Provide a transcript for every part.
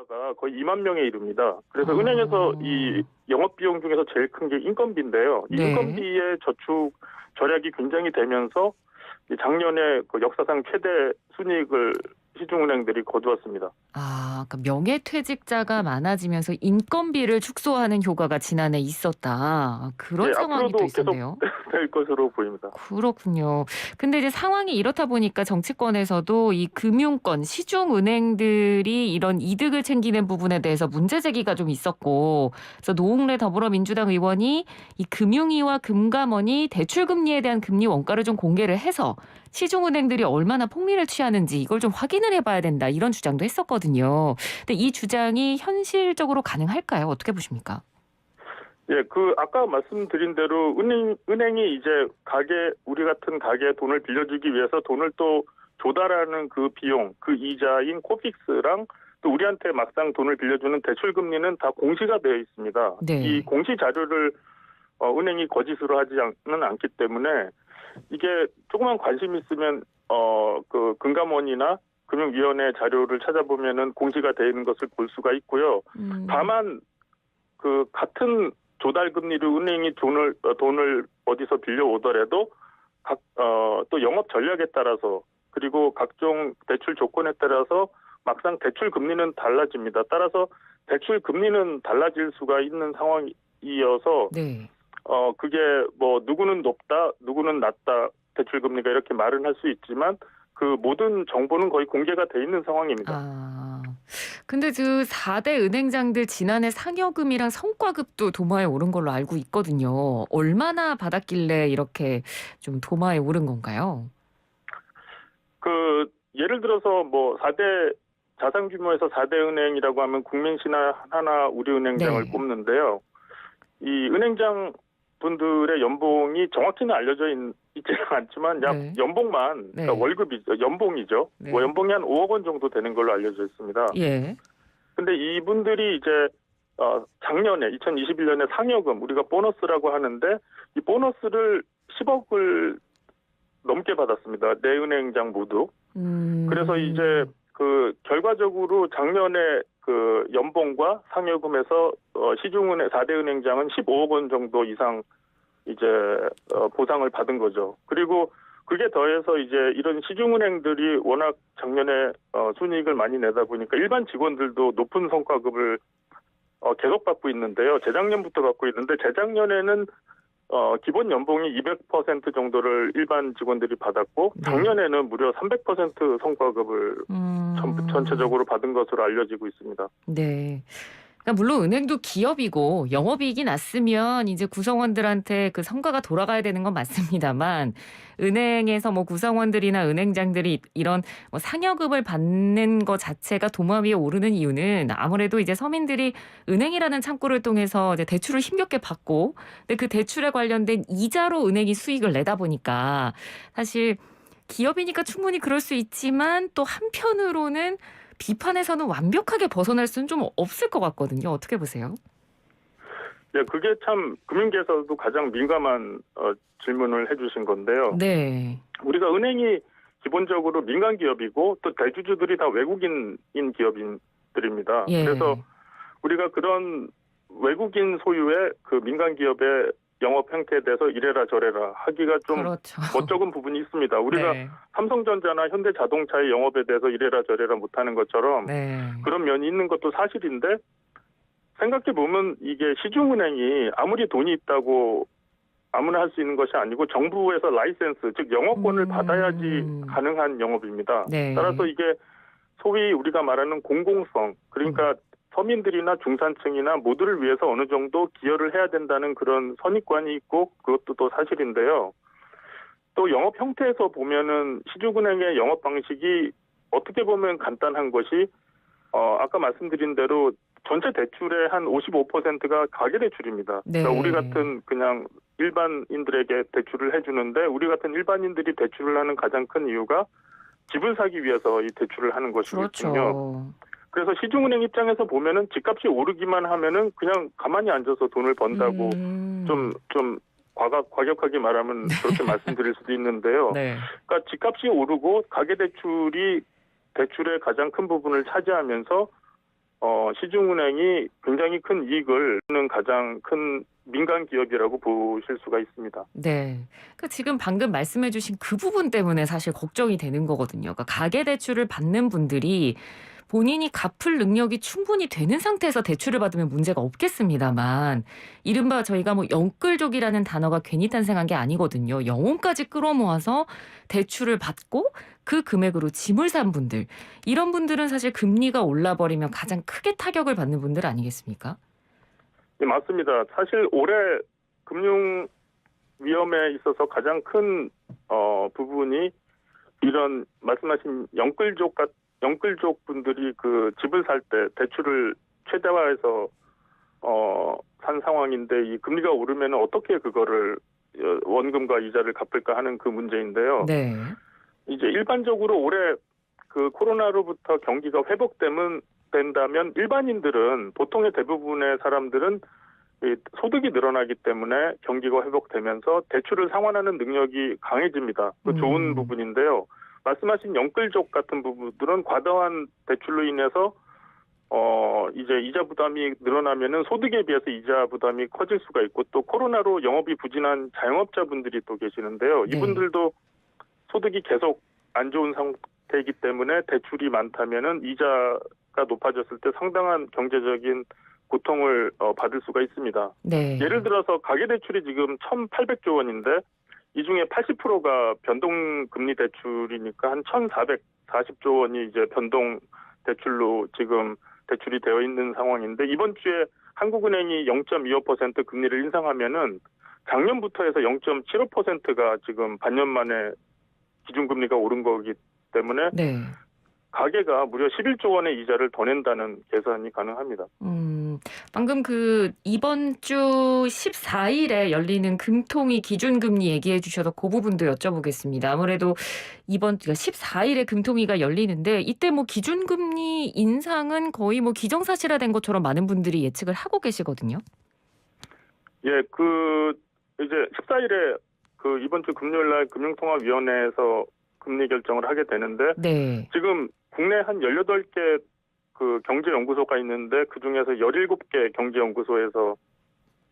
가입자가 거의 2만 명에 이릅니다. 그래서 아. 은행에서 이 영업 비용 중에서 제일 큰 게 인건비인데요. 이 네. 인건비의 저축 절약이 굉장히 되면서 이 작년에 그 역사상 최대 순이익을 시중은행들이 거두었습니다. 그러니까 명예퇴직자가 많아지면서 인건비를 축소하는 효과가 지난해 있었다. 네, 그런 상황이 또 앞으로도 계속 있었네요. 될 것으로 보입니다. 그렇군요. 근데 이제 상황이 이렇다 보니까 정치권에서도 이 금융권, 시중은행들이 이런 이득을 챙기는 부분에 대해서 문제 제기가 좀 있었고, 그래서 노웅래 더불어민주당 의원이 이 금융위와 금감원이 대출금리에 대한 금리 원가를 좀 공개를 해서 시중은행들이 얼마나 폭리를 취하는지 이걸 좀 확인을 해봐야 된다, 이런 주장도 했었거든요. 근데 이 주장이 현실적으로 가능할까요? 어떻게 보십니까? 예, 그 아까 말씀드린 대로 은행이 이제 우리 같은 가게에 돈을 빌려주기 위해서 돈을 또 조달하는 그 비용, 그 이자인 코픽스랑 또 우리한테 막상 돈을 빌려주는 대출 금리는 다 공시가 되어 있습니다. 네. 이 공시 자료를 은행이 거짓으로 하지는 않기 때문에 이게 조그만 관심 있으면 그 금감원이나 금융위원회 자료를 찾아보면은 공시가 되어 있는 것을 볼 수가 있고요. 다만 그 같은 조달 금리로 은행이 돈을 어디서 빌려오더라도 또 영업 전략에 따라서 그리고 각종 대출 조건에 따라서 막상 대출 금리는 달라집니다. 따라서 대출 금리는 달라질 수가 있는 상황이어서 네. 그게 뭐 누구는 높다, 누구는 낮다 대출 금리가 이렇게 말은 할 수 있지만 그 모든 정보는 거의 공개가 돼 있는 상황입니다. 근데 그 4대 은행장들 지난해 상여금이랑 성과급도 도마에 오른 걸로 알고 있거든요. 얼마나 받았길래 이렇게 좀 도마에 오른 건가요? 그 예를 들어서 뭐 4대 자산 규모에서 4대 은행이라고 하면 국민신한, 하나, 우리은행장을 네. 꼽는데요. 이 은행장 분들의 연봉이 정확히는 알려져 있지는 않지만 약 네. 연봉만 네. 그러니까 월급이죠. 연봉이죠. 네. 뭐 연봉이 한 5억 원 정도 되는 걸로 알려져 있습니다. 예. 근데 이분들이 이제 작년에 2021년에 상여금 우리가 보너스라고 하는데 이 보너스를 10억을 넘게 받았습니다. 네 은행장 모두. 그래서 이제 그 결과적으로 작년에 그 연봉과 상여금에서 시중은행 4대 은행장은 15억 원 정도 이상 이제 보상을 받은 거죠. 그리고 그게 더해서 이제 이런 시중은행들이 워낙 작년에 순이익을 많이 내다 보니까 일반 직원들도 높은 성과급을 계속 받고 있는데요. 재작년부터 받고 있는데 재작년에는 기본 연봉이 200% 정도를 일반 직원들이 받았고 네. 작년에는 무려 300% 성과급을 전체적으로 받은 것으로 알려지고 있습니다. 네. 그러니까 물론 은행도 기업이고 영업이익이 났으면 이제 구성원들한테 그 성과가 돌아가야 되는 건 맞습니다만, 은행에서 뭐 구성원들이나 은행장들이 이런 뭐 상여금을 받는 것 자체가 도마 위에 오르는 이유는 아무래도 이제 서민들이 은행이라는 창구를 통해서 이제 대출을 힘겹게 받고, 근데 그 대출에 관련된 이자로 은행이 수익을 내다 보니까 사실 기업이니까 충분히 그럴 수 있지만 또 한편으로는 비판에서는 완벽하게 벗어날 수는 좀 없을 것 같거든요. 어떻게 보세요? 네, 그게 참 금융계에서도 가장 민감한 질문을 해주신 건데요. 네. 우리가 은행이 기본적으로 민간 기업이고 또 대주주들이 다 외국인인 기업인들입니다. 예. 그래서 우리가 그런 외국인 소유의 그 민간 기업의 영업 형태에 대해서 이래라 저래라 하기가 좀 그렇죠. 멋쩍은 부분이 있습니다. 우리가 네. 삼성전자나 현대자동차의 영업에 대해서 이래라 저래라 못하는 것처럼 네. 그런 면이 있는 것도 사실인데 생각해보면 이게 시중은행이 아무리 돈이 있다고 아무나 할 수 있는 것이 아니고 정부에서 라이센스, 즉 영업권을 받아야지 가능한 영업입니다. 네. 따라서 이게 소위 우리가 말하는 공공성, 그러니까 서민들이나 중산층이나 모두를 위해서 어느 정도 기여를 해야 된다는 그런 선입관이 있고 그것도 또 사실인데요. 또 영업 형태에서 보면은 시중은행의 영업 방식이 어떻게 보면 간단한 것이 아까 말씀드린 대로 전체 대출의 한 55%가 가계대출입니다. 네. 그러니까 우리 같은 그냥 일반인들에게 대출을 해주는데 우리 같은 일반인들이 대출을 하는 가장 큰 이유가 집을 사기 위해서 이 대출을 하는 것이거든요. 그렇죠. 그래서 시중은행 입장에서 보면은 집값이 오르기만 하면은 그냥 가만히 앉아서 돈을 번다고 좀 과격하게 말하면 그렇게 말씀드릴 수도 있는데요. 네. 그러니까 집값이 오르고 가계대출이 대출의 가장 큰 부분을 차지하면서 시중은행이 굉장히 큰 이익을 얻는 가장 큰 민간 기업이라고 보실 수가 있습니다. 네. 그 지금 방금 말씀해 주신 그 부분 때문에 사실 걱정이 되는 거거든요. 그러니까 가계 대출을 받는 분들이 본인이 갚을 능력이 충분히 되는 상태에서 대출을 받으면 문제가 없겠습니다만 이른바 저희가 뭐 영끌족이라는 단어가 괜히 탄생한 게 아니거든요. 영혼까지 끌어모아서 대출을 받고 그 금액으로 짐을 산 분들. 이런 분들은 사실 금리가 올라버리면 가장 크게 타격을 받는 분들 아니겠습니까? 예, 맞습니다. 사실 올해 금융 위험에 있어서 가장 큰 부분이 이런 말씀하신 영끌족 분들이 그 집을 살 때 대출을 최대화해서 산 상황인데 이 금리가 오르면 어떻게 그거를 원금과 이자를 갚을까 하는 그 문제인데요. 네. 이제 일반적으로 올해 그 코로나로부터 경기가 된다면 일반인들은 보통의 대부분의 사람들은 이 소득이 늘어나기 때문에 경기가 회복되면서 대출을 상환하는 능력이 강해집니다. 그 좋은 부분인데요. 말씀하신 영끌족 같은 부분들은 과다한 대출로 인해서 이제 이자 부담이 늘어나면은 소득에 비해서 이자 부담이 커질 수가 있고 또 코로나로 영업이 부진한 자영업자분들이 또 계시는데요. 네. 이분들도 소득이 계속 안 좋은 상태이기 때문에 대출이 많다면은 이자가 높아졌을 때 상당한 경제적인 고통을 받을 수가 있습니다. 네. 예를 들어서 가계대출이 지금 1,800조 원인데 이 중에 80%가 변동금리 대출이니까 한 1,440조 원이 이제 변동 대출로 지금 대출이 되어 있는 상황인데 이번 주에 한국은행이 0.25% 금리를 인상하면은 작년부터 해서 0.75%가 지금 반년 만에 기준금리가 오른 거기 때문에 네. 가계가 무려 11조 원의 이자를 더 낸다는 계산이 가능합니다. 방금 그 이번 주 14일에 열리는 금통위 기준금리 얘기해 주셔서 그 부분도 여쭤보겠습니다. 아무래도 이번 14일에 금통위가 열리는데 이때 뭐 기준금리 인상은 거의 뭐 기정사실화된 것처럼 많은 분들이 예측을 하고 계시거든요. 예, 이제 14일에 이번 주 금요일 날 금융통화위원회에서 금리 결정을 하게 되는데 네. 지금 국내 한 18개 그 경제연구소가 있는데 그중에서 17개 경제연구소에서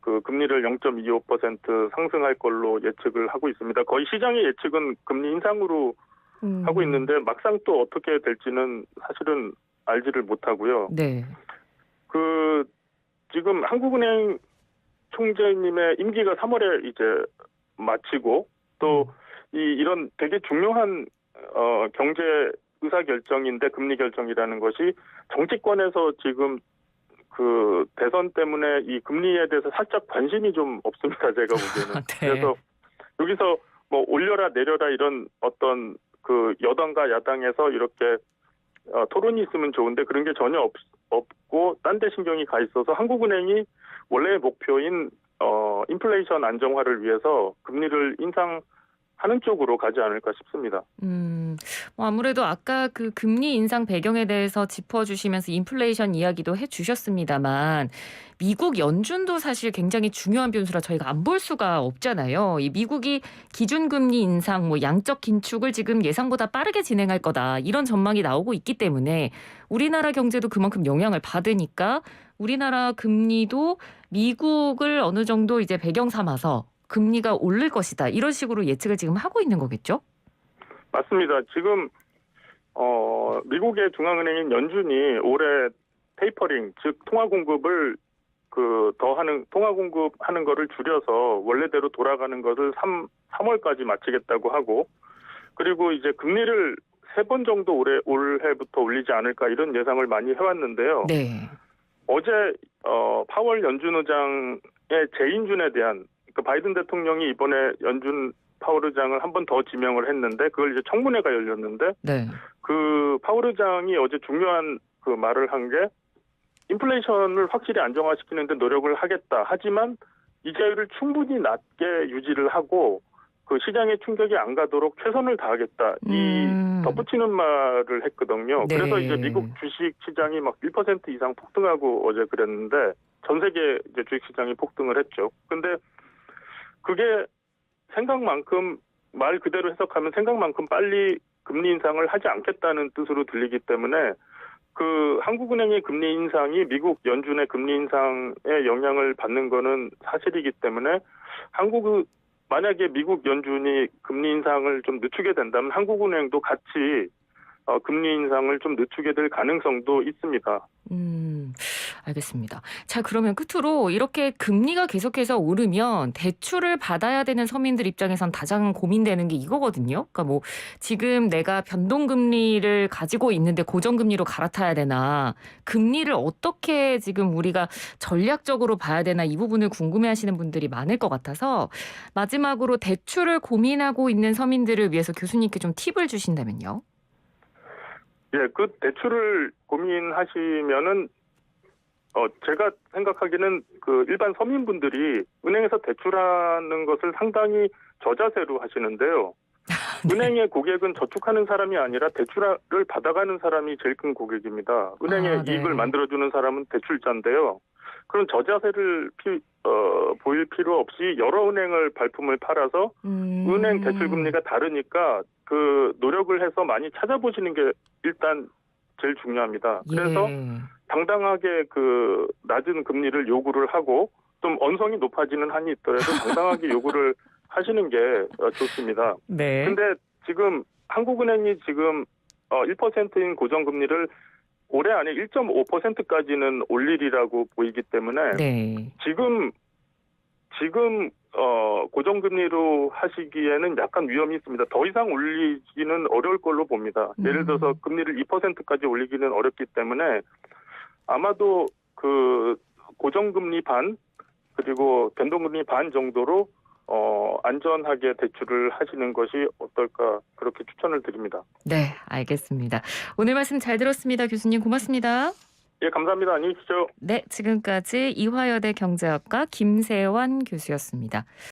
그 금리를 0.25% 상승할 걸로 예측을 하고 있습니다. 거의 시장의 예측은 금리 인상으로 하고 있는데 막상 또 어떻게 될지는 사실은 알지를 못하고요. 네. 지금 한국은행 총재님의 임기가 3월에 이제 마치고 또 이런 되게 중요한 경제 의사 결정인데 금리 결정이라는 것이 정치권에서 지금 그 대선 때문에 이 금리에 대해서 살짝 관심이 좀 없습니다. 제가 보기에는. 네. 그래서 여기서 뭐 올려라 내려라 이런 어떤 그 여당과 야당에서 이렇게 토론이 있으면 좋은데 그런 게 전혀 없고 딴 데 신경이 가 있어서 한국은행이 원래 목표인 인플레이션 안정화를 위해서 금리를 인상하는 쪽으로 가지 않을까 싶습니다. 뭐 아무래도 아까 그 금리 인상 배경에 대해서 짚어주시면서 인플레이션 이야기도 해주셨습니다만 미국 연준도 사실 굉장히 중요한 변수라 저희가 안 볼 수가 없잖아요. 이 미국이 기준금리 인상, 뭐 양적 긴축을 지금 예상보다 빠르게 진행할 거다 이런 전망이 나오고 있기 때문에 우리나라 경제도 그만큼 영향을 받으니까 우리나라 금리도 미국을 어느 정도 이제 배경 삼아서 금리가 오를 것이다 이런 식으로 예측을 지금 하고 있는 거겠죠? 맞습니다. 지금 미국의 중앙은행인 연준이 올해 테이퍼링, 즉 통화 공급을 통화 공급하는 거를 줄여서 원래대로 돌아가는 것을 3월까지 마치겠다고 하고 그리고 이제 금리를 3번 정도 올해부터 올리지 않을까 이런 예상을 많이 해왔는데요. 네. 어제 파월 연준 의장의 재인준에 대한 그 바이든 대통령이 이번에 연준 파월 의장을 한 번 더 지명을 했는데 그걸 이제 청문회가 열렸는데 네. 그 파월 의장이 어제 중요한 그 말을 한 게 인플레이션을 확실히 안정화시키는 데 노력을 하겠다. 하지만 이자율을 충분히 낮게 유지를 하고 그 시장에 충격이 안 가도록 최선을 다하겠다. 이 덧붙이는 말을 했거든요. 네. 그래서 이제 미국 주식 시장이 막 1% 이상 폭등하고 어제 그랬는데 전 세계 이제 주식 시장이 폭등을 했죠. 근데 그게 생각만큼 말 그대로 해석하면 생각만큼 빨리 금리 인상을 하지 않겠다는 뜻으로 들리기 때문에 그 한국은행의 금리 인상이 미국 연준의 금리 인상에 영향을 받는 거는 사실이기 때문에 만약에 미국 연준이 금리 인상을 좀 늦추게 된다면 한국은행도 같이 금리 인상을 좀 늦추게 될 가능성도 있습니다. 알겠습니다. 자, 그러면 끝으로 이렇게 금리가 계속해서 오르면 대출을 받아야 되는 서민들 입장에선 가장 고민되는 게 이거거든요. 그러니까 뭐 지금 내가 변동금리를 가지고 있는데 고정금리로 갈아타야 되나, 금리를 어떻게 지금 우리가 전략적으로 봐야 되나, 이 부분을 궁금해하시는 분들이 많을 것 같아서 마지막으로 대출을 고민하고 있는 서민들을 위해서 교수님께 좀 팁을 주신다면요. 예, 그 대출을 고민하시면은 제가 생각하기에는 그 일반 서민분들이 은행에서 대출하는 것을 상당히 저자세로 하시는데요. 은행의 고객은 저축하는 사람이 아니라 대출을 받아가는 사람이 제일 큰 고객입니다. 은행에 네. 이익을 만들어주는 사람은 대출자인데요. 그런 저자세를 보일 필요 없이 여러 은행을 발품을 팔아서 은행 대출 금리가 다르니까 그 노력을 해서 많이 찾아보시는 게 일단 제일 중요합니다. 그래서 당당하게 그 낮은 금리를 요구를 하고 좀 언성이 높아지는 한이 있더라도 당당하게 요구를 하시는 게 좋습니다. 네. 근데 지금 한국은행이 지금 1%인 고정금리를 올해 안에 1.5%까지는 올리리라고 보이기 때문에 네. 지금 고정금리로 하시기에는 약간 위험이 있습니다. 더 이상 올리기는 어려울 걸로 봅니다. 예를 들어서 금리를 2%까지 올리기는 어렵기 때문에 아마도 그 고정금리 반 그리고 변동금리 반 정도로 안전하게 대출을 하시는 것이 어떨까 그렇게 추천을 드립니다. 네, 알겠습니다. 오늘 말씀 잘 들었습니다. 교수님 고맙습니다. 예, 감사합니다. 안녕히 계십시오. 네, 지금까지 이화여대 경제학과 김세환 교수였습니다.